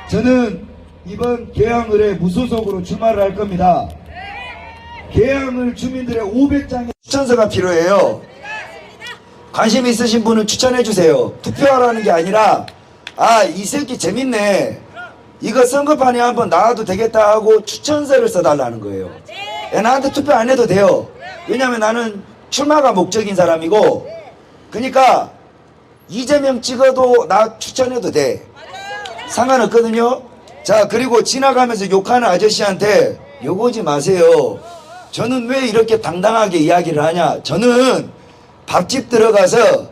저는 이번 계양을에 무소속으로 출마를 할 겁니다. 계양을 주민들의 500장의 추천서가 필요해요. 관심 있으신 분은 추천해 주세요. 투표하라는 게 아니라 이 새끼 재밌네, 이거 선거판에 한번 나와도 되겠다 하고 추천서를 써달라는 거예요. 나한테 투표 안 해도 돼요. 왜냐면 나는 출마가 목적인 사람이고, 그러니까 이재명 찍어도 나 추천해도 돼. 상관없거든요. 자, 그리고 지나가면서 욕하는 아저씨한테 욕오지 마세요. 저는 왜 이렇게 당당하게 이야기를 하냐, 저는 밥집 들어가서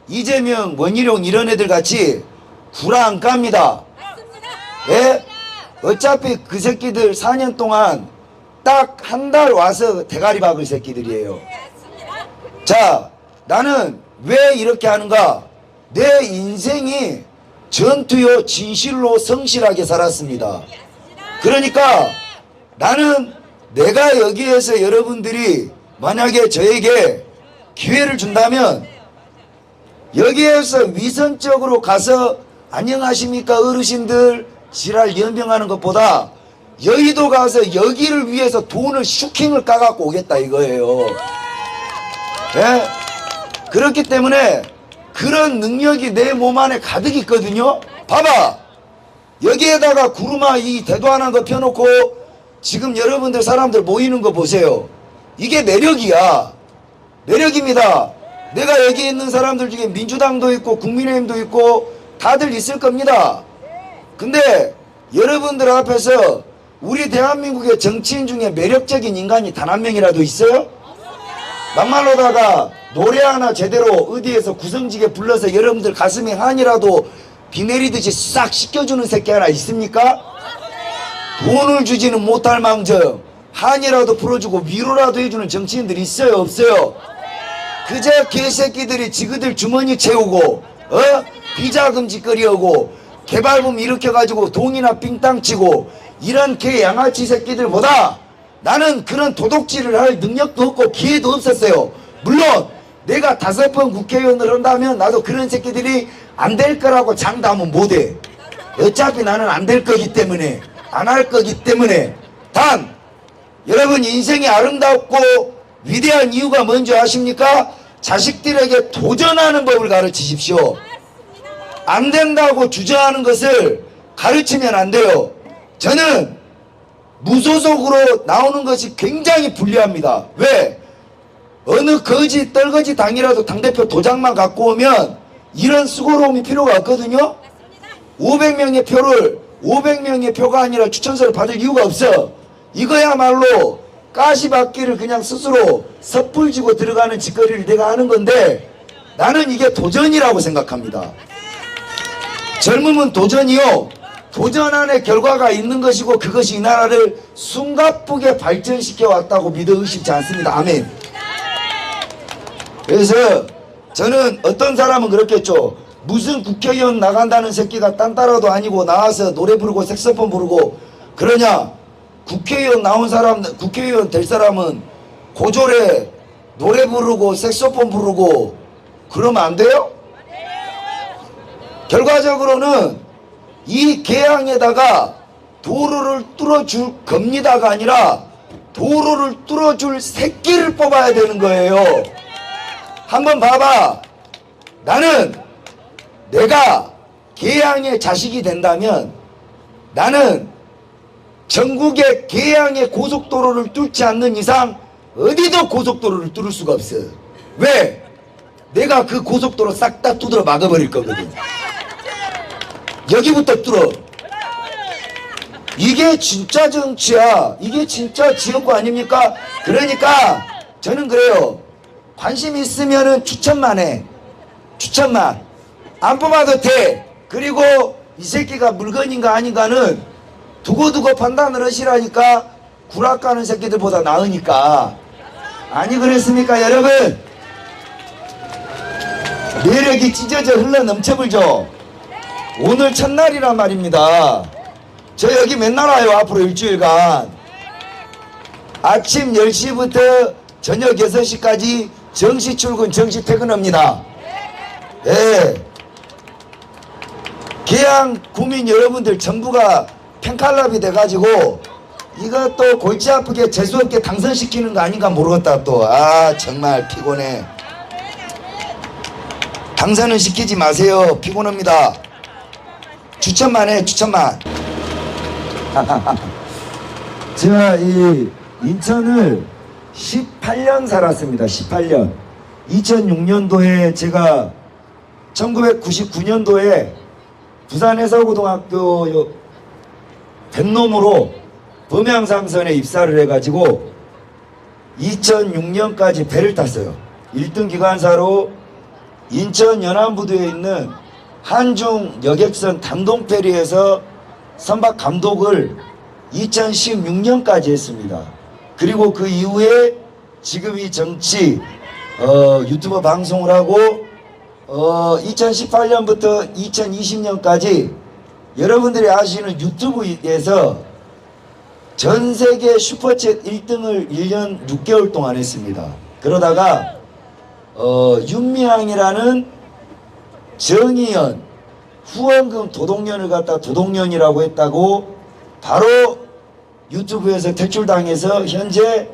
이재명, 원희룡 이런 애들 같이 구라 안 깝니다. 예? 어차피 그 새끼들 4년 동안 딱 한 달 와서 대가리 박을 새끼들이에요. 자, 나는 왜 이렇게 하는가? 내 인생이 전투요 진실로 성실하게 살았습니다. 그러니까 나는 내가 여기에서 여러분들이 만약에 저에게 기회를 준다면 여기에서 위선적으로 가서 안녕하십니까 어르신들 지랄 연병하는 것보다 여의도 가서 여기를 위해서 돈을 슈킹을 까갖고 오겠다 이거예요. 예? 그렇기 때문에 그런 능력이 내 몸 안에 가득 있거든요. 봐봐, 여기에다가 구루마 이 대도하는 거 펴놓고 지금 여러분들 사람들 모이는 거 보세요. 이게 매력이야. 매력입니다. 내가 여기 있는 사람들 중에 민주당도 있고 국민의힘도 있고 다들 있을 겁니다. 근데 여러분들 앞에서 우리 대한민국의 정치인 중에 매력적인 인간이 단 한 명이라도 있어요? 막말로다가 노래 하나 제대로 어디에서 구성지게 불러서 여러분들 가슴에 한이라도 비 내리듯이 싹 씻겨주는 새끼 하나 있습니까? 돈을 주지는 못할 망정 한이라도 풀어주고 위로라도 해주는 정치인들이 있어요 없어요? 그저 개새끼들이 지그들 주머니 채우고 비자금짓거리 하고 개발붐 일으켜가지고 돈이나 삥땅 치고 이런 개 양아치 새끼들보다 나는 그런 도둑질을 할 능력도 없고 기회도 없었어요. 물론 내가 5번 국회의원을 한다면 나도 그런 새끼들이 안 될 거라고 장담은 못해. 어차피 나는 안 될 거기 때문에, 안 할 거기 때문에. 단 여러분 인생이 아름답고 위대한 이유가 뭔지 아십니까? 자식들에게 도전하는 법을 가르치십시오. 안 된다고 주저하는 것을 가르치면 안 돼요. 저는 무소속으로 나오는 것이 굉장히 불리합니다. 왜? 어느 거지 떨거지 당이라도 당대표 도장만 갖고 오면 이런 수고로움이 필요가 없거든요. 500명의 표가 아니라 추천서를 받을 이유가 없어. 이거야말로 가시밭길을 그냥 스스로 섣불지고 들어가는 짓거리를 내가 하는 건데 나는 이게 도전이라고 생각합니다. 젊음은 도전이요, 도전 안에 결과가 있는 것이고 그것이 이 나라를 숨가쁘게 발전시켜 왔다고 믿어 의심치 않습니다. 아멘. 그래서 저는 어떤 사람은 그렇겠죠. 무슨 국회의원 나간다는 새끼가 딴따라도 아니고 나와서 노래 부르고 색소폰 부르고 그러냐. 국회의원 나온 사람, 국회의원 될 사람은 고졸에 노래 부르고 색소폰 부르고 그러면 안 돼요? 결과적으로는 이 개항에다가 도로를 뚫어줄 겁니다가 아니라 도로를 뚫어줄 새끼를 뽑아야 되는 거예요. 한번 봐봐. 나는 내가 개항의 자식이 된다면 나는 전국의 개항의 고속도로를 뚫지 않는 이상 어디도 고속도로를 뚫을 수가 없어. 왜? 내가 그 고속도로 싹 다 두드려 막아버릴 거거든. 여기부터 뚫어. 이게 진짜 정치야. 이게 진짜 지역구 아닙니까? 그러니까 저는 그래요. 관심 있으면은 추천만 해. 추천만. 안 뽑아도 돼. 그리고 이 새끼가 물건인가 아닌가는 두고두고 판단을 하시라니까. 구라 까는 새끼들보다 나으니까. 아니 그랬습니까 여러분? 매력이 찢어져 흘러 넘쳐불죠. 오늘 첫날이란 말입니다. 저 여기 맨날 와요. 앞으로 일주일간 아침 10시부터 저녁 6시까지 정시 출근 정시 퇴근합니다. 예. 계양 국민 여러분들 전부가 팬클럽이 돼가지고 이것도 골치 아프게 재수없게 당선시키는 거 아닌가 모르겠다 또. 아 정말 피곤해. 당선은 시키지 마세요. 피곤합니다. 추천만 해, 추천만. 제가 이 인천을 18년 살았습니다. 18년. 2006년도에 제가 1999년도에 부산해서고등학교 뱃놈으로 범양상선에 입사를 해가지고 2006년까지 배를 탔어요. 1등 기관사로 인천 연안부두에 있는 한중 여객선 단동페리에서 선박 감독을 2016년까지 했습니다. 그리고 그 이후에 지금 이 정치 유튜버 방송을 하고 2018년부터 2020년까지 여러분들이 아시는 유튜브에서 전세계 슈퍼챗 1등을 1년 6개월 동안 했습니다. 그러다가 윤미향이라는 정의연 후원금 도둑년을 갖다 도둑년이라고 했다고 바로 유튜브에서 퇴출당해서 현재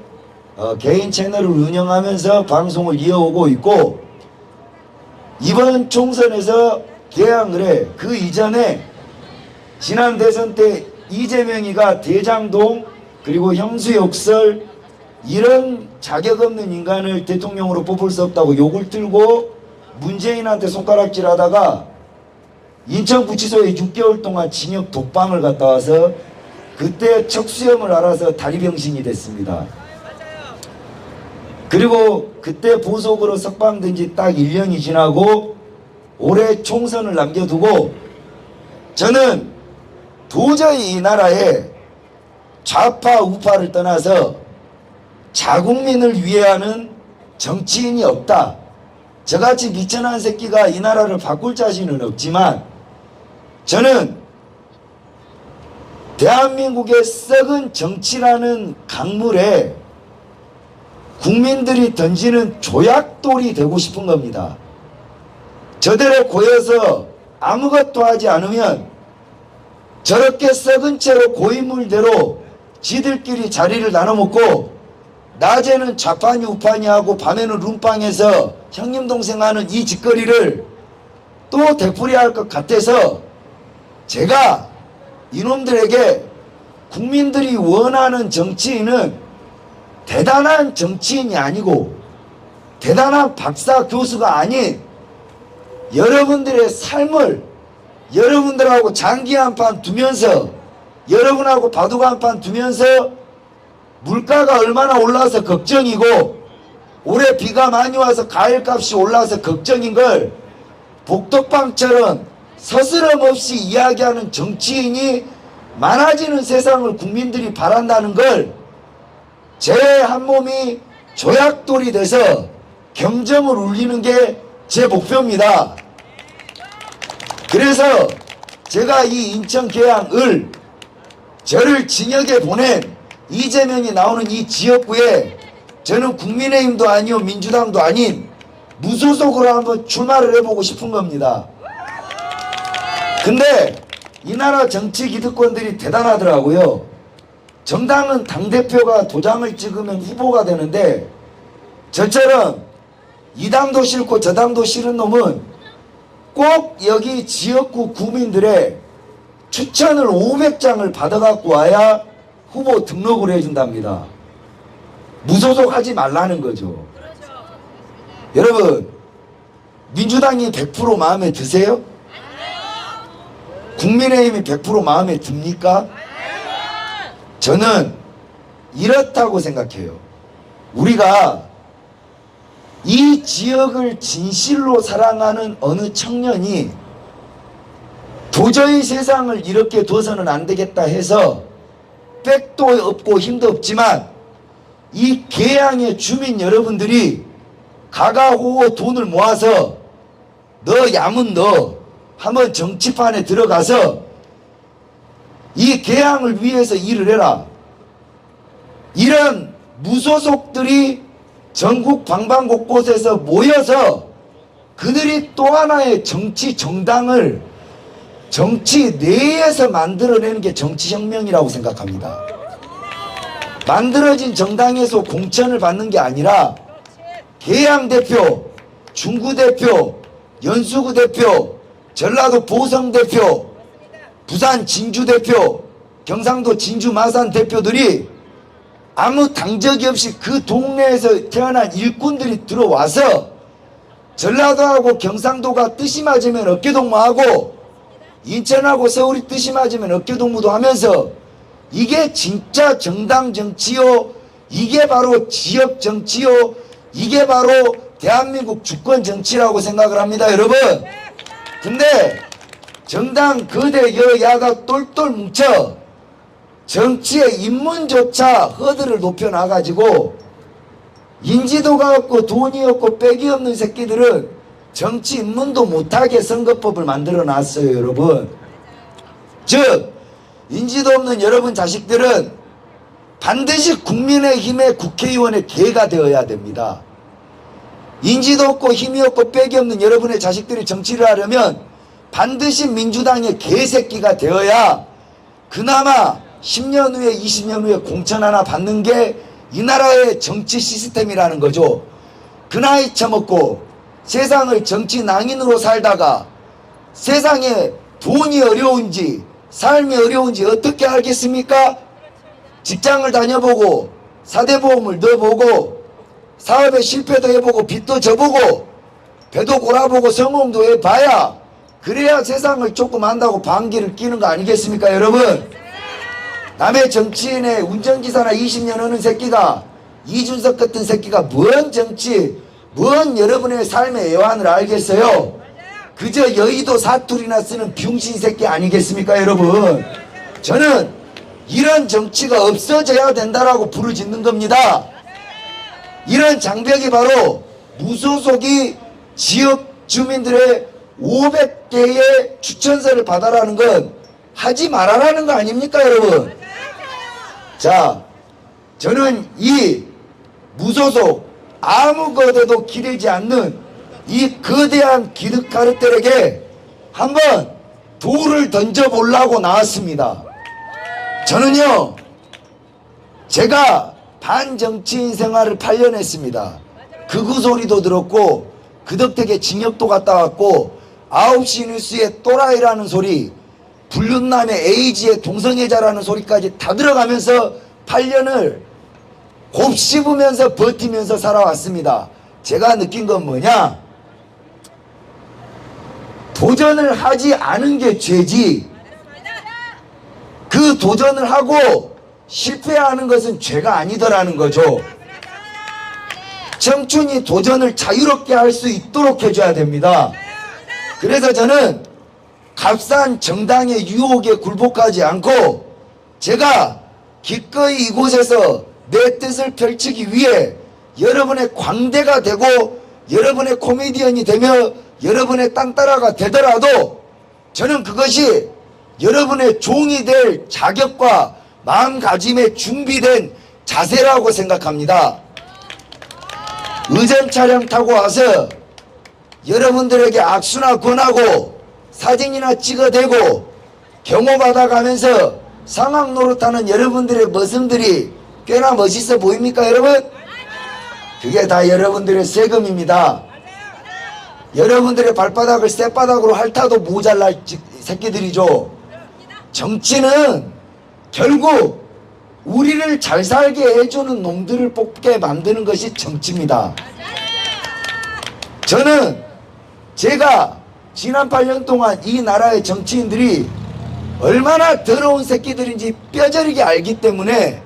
개인 채널을 운영하면서 방송을 이어오고 있고, 이번 총선에서 개항을 해. 그 이전에 지난 대선 때 이재명이가 대장동 그리고 형수욕설 이런 자격 없는 인간을 대통령으로 뽑을 수 없다고 욕을 들고 문재인한테 손가락질 하다가 인천구치소에 6개월 동안 징역 독방을 갔다 와서 그때 척수염을 앓아서 다리병신이 됐습니다. 그리고 그때 보석으로 석방된 지 딱 1년이 지나고 올해 총선을 남겨두고 저는 도저히 이 나라에 좌파 우파를 떠나서 자국민을 위해하는 정치인이 없다. 저같이 미천한 새끼가 이 나라를 바꿀 자신은 없지만 저는 대한민국의 썩은 정치라는 강물에 국민들이 던지는 조약돌이 되고 싶은 겁니다. 저대로 고여서 아무것도 하지 않으면 저렇게 썩은 채로 고인물대로 지들끼리 자리를 나눠먹고 낮에는 좌판이 우판이 하고 밤에는 룸빵에서 형님 동생 하는 이 짓거리를 또 되풀이할 것 같아서 제가 이놈들에게 국민들이 원하는 정치인은 대단한 정치인이 아니고 대단한 박사 교수가 아닌 여러분들의 삶을 여러분들하고 장기 한 판 두면서 여러분하고 바둑 한 판 두면서 물가가 얼마나 올라와서 걱정이고 올해 비가 많이 와서 과일값이 올라와서 걱정인 걸 복덕방처럼 서스럼없이 이야기하는 정치인이 많아지는 세상을 국민들이 바란다는 걸 제 한 몸이 조약돌이 돼서 경점을 울리는 게 제 목표입니다. 그래서 제가 이 인천 계양을 저를 징역에 보낸 이재명이 나오는 이 지역구에 저는 국민의힘도 아니요 민주당도 아닌 무소속으로 한번 출마를 해보고 싶은 겁니다. 근데 이 나라 정치 기득권들이 대단하더라고요. 정당은 당대표가 도장을 찍으면 후보가 되는데 저처럼 이 당도 싫고 저 당도 싫은 놈은 꼭 여기 지역구 구민들의 추천을 500장을 받아갖고 와야 후보 등록을 해준답니다. 무소속 하지 말라는 거죠. 여러분 민주당이 100% 마음에 드세요? 국민의힘이 100% 마음에 듭니까? 저는 이렇다고 생각해요. 우리가 이 지역을 진실로 사랑하는 어느 청년이 도저히 세상을 이렇게 둬서는 안 되겠다 해서 백도 없고 힘도 없지만 이 계양의 주민 여러분들이 가가호호 돈을 모아서 너 야문 너 한번 정치판에 들어가서 이 계양을 위해서 일을 해라. 이런 무소속들이 전국 방방곳곳에서 모여서 그들이 또 하나의 정치 정당을 정치 내에서 만들어내는 게 정치혁명이라고 생각합니다. 만들어진 정당에서 공천을 받는 게 아니라 계양 대표, 중구 대표, 연수구 대표, 전라도 보성 대표, 부산 진주 대표, 경상도 진주 마산 대표들이 아무 당적이 없이 그 동네에서 태어난 일꾼들이 들어와서 전라도하고 경상도가 뜻이 맞으면 어깨동무하고 인천하고 서울이 뜻이 맞으면 어깨동무도 하면서 이게 진짜 정당 정치요, 이게 바로 지역 정치요, 이게 바로 대한민국 주권 정치라고 생각을 합니다, 여러분. 근데 정당 거대 여야가 똘똘 뭉쳐 정치의 입문조차 허들을 높여놔가지고 인지도가 없고 돈이 없고 빽이 없는 새끼들은 정치 입문도 못하게 선거법을 만들어 놨어요, 여러분. 즉 인지도 없는 여러분 자식들은 반드시 국민의힘의 국회의원의 개가 되어야 됩니다. 인지도 없고 힘이 없고 빽이 없는 여러분의 자식들이 정치를 하려면 반드시 민주당의 개새끼가 되어야 그나마 10년 후에 20년 후에 공천 하나 받는 게 이 나라의 정치 시스템이라는 거죠. 그 나이 처먹고 세상을 정치 낭인으로 살다가 세상에 돈이 어려운지 삶이 어려운지 어떻게 알겠습니까? 직장을 다녀보고 사대보험을 넣어보고 사업에 실패도 해보고 빚도 져보고 배도 골아보고 성공도 해봐야 그래야 세상을 조금 안다고 방귀를 끼는 거 아니겠습니까, 여러분? 남의 정치인의 운전기사나 20년 하는 새끼가 이준석 같은 새끼가 뭔 정치, 뭔 여러분의 삶의 애환을 알겠어요? 그저 여의도 사투리나 쓰는 병신 새끼 아니겠습니까, 여러분? 저는 이런 정치가 없어져야 된다라고 부르짖는 겁니다. 이런 장벽이 바로 무소속이 지역 주민들의 500개의 추천서를 받아라는 건 하지 말아라는 거 아닙니까, 여러분? 자, 저는 이 무소속 아무것에도 기대지 않는 이 거대한 기득 카르텔에게 한번 돌을 던져보려고 나왔습니다. 저는요, 제가 반정치인 생활을 8년 했습니다. 극우 소리도 들었고 그 덕택에 징역도 갔다 왔고 9시 뉴스에 또라이라는 소리, 불륜남의 에이지의 동성애자라는 소리까지 다 들어가면서 8년을 곱씹으면서 버티면서 살아왔습니다. 제가 느낀 건 뭐냐? 도전을 하지 않은 게 죄지 그 도전을 하고 실패하는 것은 죄가 아니더라는 거죠. 청춘이 도전을 자유롭게 할 수 있도록 해줘야 됩니다. 그래서 저는 값싼 정당의 유혹에 굴복하지 않고 제가 기꺼이 이곳에서 내 뜻을 펼치기 위해 여러분의 광대가 되고 여러분의 코미디언이 되며 여러분의 딴따라가 되더라도 저는 그것이 여러분의 종이 될 자격과 마음가짐에 준비된 자세라고 생각합니다. 의전 차량 타고 와서 여러분들에게 악수나 권하고 사진이나 찍어대고 경호받아가면서 상황 노릇하는 여러분들의 모습들이 꽤나 멋있어 보입니까, 여러분? 그게 다 여러분들의 세금입니다. 여러분들의 발바닥을 쌔바닥으로 핥아도 모자랄 새끼들이죠. 정치는 결국 우리를 잘 살게 해주는 놈들을 뽑게 만드는 것이 정치입니다. 저는 제가 지난 8년 동안 이 나라의 정치인들이 얼마나 더러운 새끼들인지 뼈저리게 알기 때문에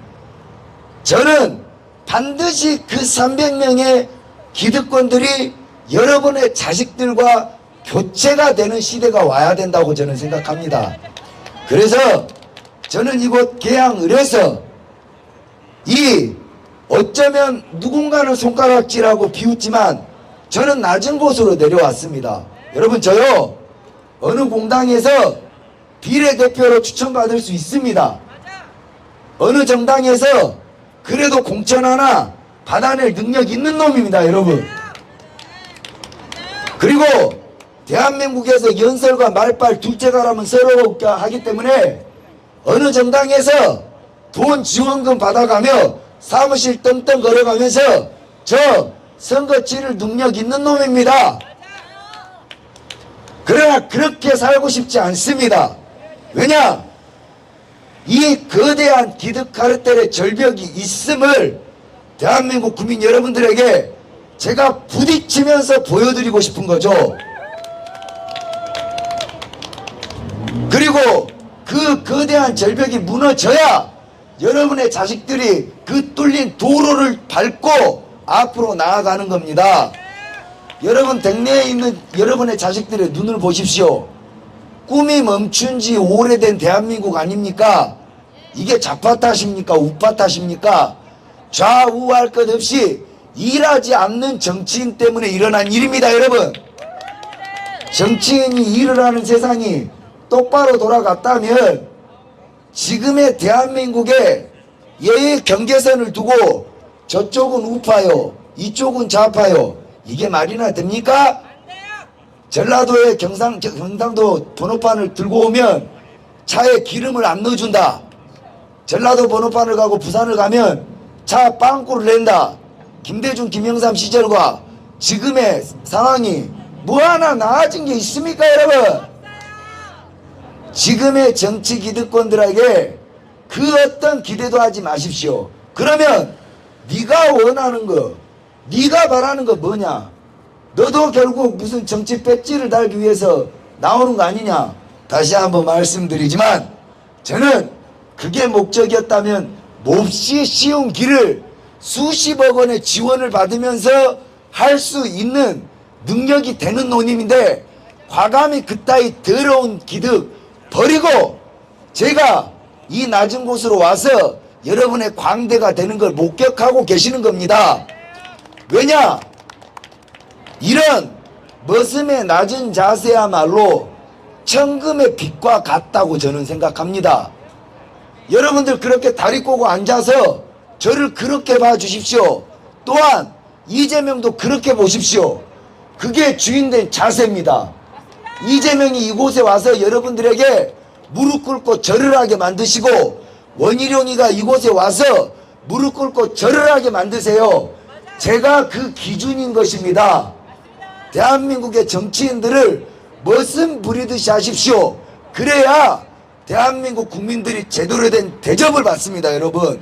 저는 반드시 그 300명의 기득권들이 여러분의 자식들과 교체가 되는 시대가 와야 된다고 저는 생각합니다. 그래서 저는 이곳 계양을에서 이 어쩌면 누군가는 손가락질하고 비웃지만 저는 낮은 곳으로 내려왔습니다. 여러분, 저요 어느 공당에서 비례대표로 추천받을 수 있습니다. 어느 정당에서 그래도 공천 하나 받아낼 능력 있는 놈입니다, 여러분. 그리고 대한민국에서 연설과 말빨 둘째가라면 서로 하기 때문에 어느 정당에서 돈 지원금 받아가며 사무실 떵떵 걸어가면서 저 선거 치를 능력 있는 놈입니다. 그러나 그렇게 살고 싶지 않습니다. 왜냐? 이 거대한 기득 카르텔의 절벽이 있음을 대한민국 국민 여러분들에게 제가 부딪히면서 보여드리고 싶은 거죠. 그리고 그 거대한 절벽이 무너져야 여러분의 자식들이 그 뚫린 도로를 밟고 앞으로 나아가는 겁니다. 여러분 댁내에 있는 여러분의 자식들의 눈을 보십시오. 꿈이 멈춘 지 오래된 대한민국 아닙니까? 이게 좌파 탓입니까? 우파 탓입니까? 좌우할 것 없이 일하지 않는 정치인 때문에 일어난 일입니다. 여러분, 정치인이 일을 하는 세상이 똑바로 돌아갔다면 지금의 대한민국에 예의 경계선을 두고 저쪽은 우파요, 이쪽은 좌파요, 이게 말이나 됩니까? 전라도에 경상도 번호판을 들고 오면 차에 기름을 안 넣어준다. 전라도 번호판을 가고 부산을 가면 차 빵꾸를 낸다. 김대중 김영삼 시절과 지금의 상황이 뭐 하나 나아진 게 있습니까, 여러분? 지금의 정치 기득권들에게 그 어떤 기대도 하지 마십시오. 그러면 네가 원하는 거, 네가 바라는 거 뭐냐? 너도 결국 무슨 정치 배지를 달기 위해서 나오는 거 아니냐? 다시 한번 말씀드리지만 저는 그게 목적이었다면 몹시 쉬운 길을 수십억 원의 지원을 받으면서 할 수 있는 능력이 되는 노님인데 과감히 그따위 더러운 기득 버리고 제가 이 낮은 곳으로 와서 여러분의 광대가 되는 걸 목격하고 계시는 겁니다. 왜냐? 이런 머슴의 낮은 자세야말로 천금의 빛과 같다고 저는 생각합니다. 여러분들 그렇게 다리 꼬고 앉아서 저를 그렇게 봐주십시오. 또한 이재명도 그렇게 보십시오. 그게 주인된 자세입니다. 이재명이 이곳에 와서 여러분들에게 무릎 꿇고 절을 하게 만드시고 원희룡이가 이곳에 와서 무릎 꿇고 절을 하게 만드세요. 제가 그 기준인 것입니다. 대한민국의 정치인들을 머슴 부리듯이 하십시오. 그래야 대한민국 국민들이 제대로 된 대접을 받습니다. 여러분,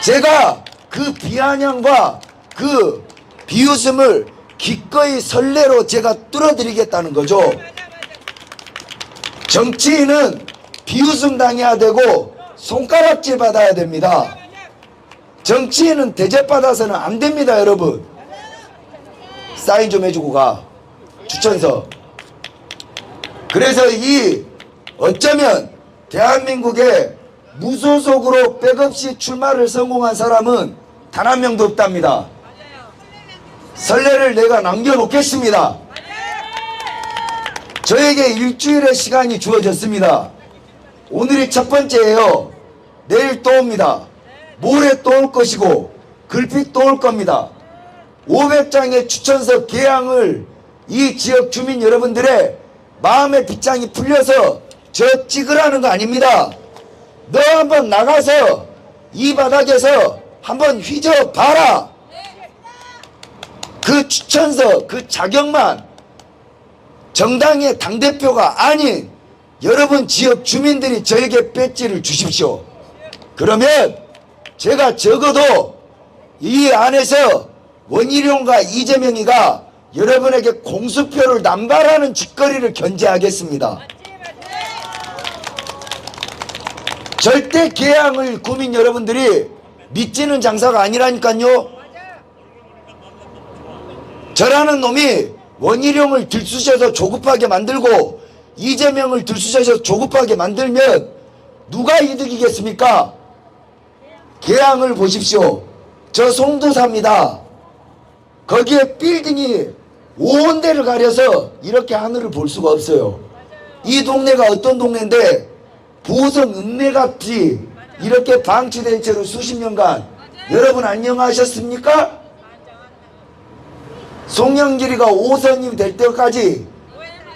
제가 그 비아냥과 그 비웃음을 기꺼이 선례로 제가 뚫어드리겠다는 거죠. 정치인은 비웃음 당해야 되고 손가락질 받아야 됩니다. 정치인은 대접받아서는 안 됩니다. 여러분, 사인 좀 해주고 가. 추천서. 그래서 이 어쩌면 대한민국에 무소속으로 백없이 출마를 성공한 사람은 단 한 명도 없답니다. 선례를 내가 남겨놓겠습니다. 저에게 일주일의 시간이 주어졌습니다. 오늘이 첫 번째예요. 내일 또 옵니다. 모레 또 올 것이고 글빛 또 올 겁니다. 500장의 추천서 개항을 이 지역 주민 여러분들의 마음의 빗장이 풀려서 저 찍으라는 거 아닙니다. 너 한번 나가서 이 바닥에서 한번 휘저어봐라. 그 추천서, 그 자격만 정당의 당대표가 아닌 여러분 지역 주민들이 저에게 배지를 주십시오. 그러면 제가 적어도 이 안에서 원희룡과 이재명이가 여러분에게 공수표를 남발하는 짓거리를 견제하겠습니다. 절대 개항을 국민 여러분들이 믿지는 장사가 아니라니까요. 저라는 놈이 원희룡을 들쑤셔서 조급하게 만들고 이재명을 들쑤셔서 조급하게 만들면 누가 이득이겠습니까? 개항을 보십시오. 저 송도사입니다. 거기에 빌딩이 온 데를 가려서 이렇게 하늘을 볼 수가 없어요. 이 동네가 어떤 동네인데 보성 읍내같이 이렇게 방치된 채로 수십 년간 여러분 안녕하셨습니까? 송영길이가 5선이 될 때까지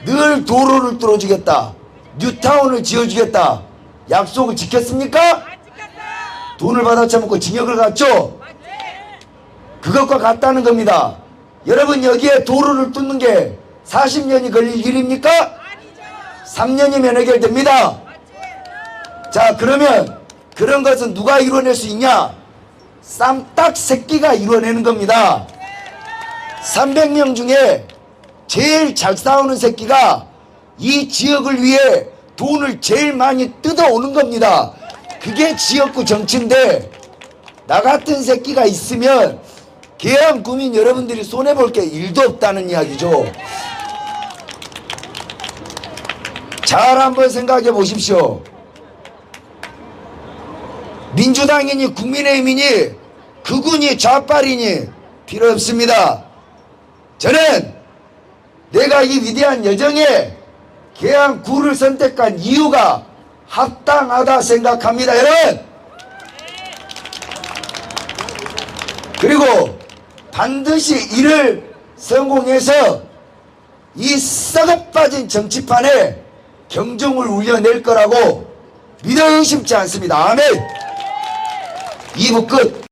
늘 도로를 뚫어주겠다, 뉴타운을 지어주겠다 약속을 지켰습니까? 돈을 받아쳐먹고 징역을 갔죠? 그것과 같다는 겁니다. 여러분, 여기에 도로를 뚫는 게 40년이 걸릴 일입니까? 3년이면 해결됩니다. 자, 그러면 그런 것은 누가 이뤄낼 수 있냐? 쌈딱 새끼가 이뤄내는 겁니다. 300명 중에 제일 잘 싸우는 새끼가 이 지역을 위해 돈을 제일 많이 뜯어오는 겁니다. 그게 지역구 정치인데, 나 같은 새끼가 있으면 계양 구민 여러분들이 손해볼 게 일도 없다는 이야기죠. 잘 한번 생각해 보십시오. 민주당이니 국민의힘이니 극우니 좌빨이니 필요 없습니다. 저는 내가 이 위대한 여정에 계양구를 선택한 이유가 합당하다 생각합니다, 여러분. 그리고 반드시 이를 성공해서 이 썩어 빠진 정치판에 경종을 울려낼 거라고 믿어 의심치 않습니다. 아멘. 2부 끝.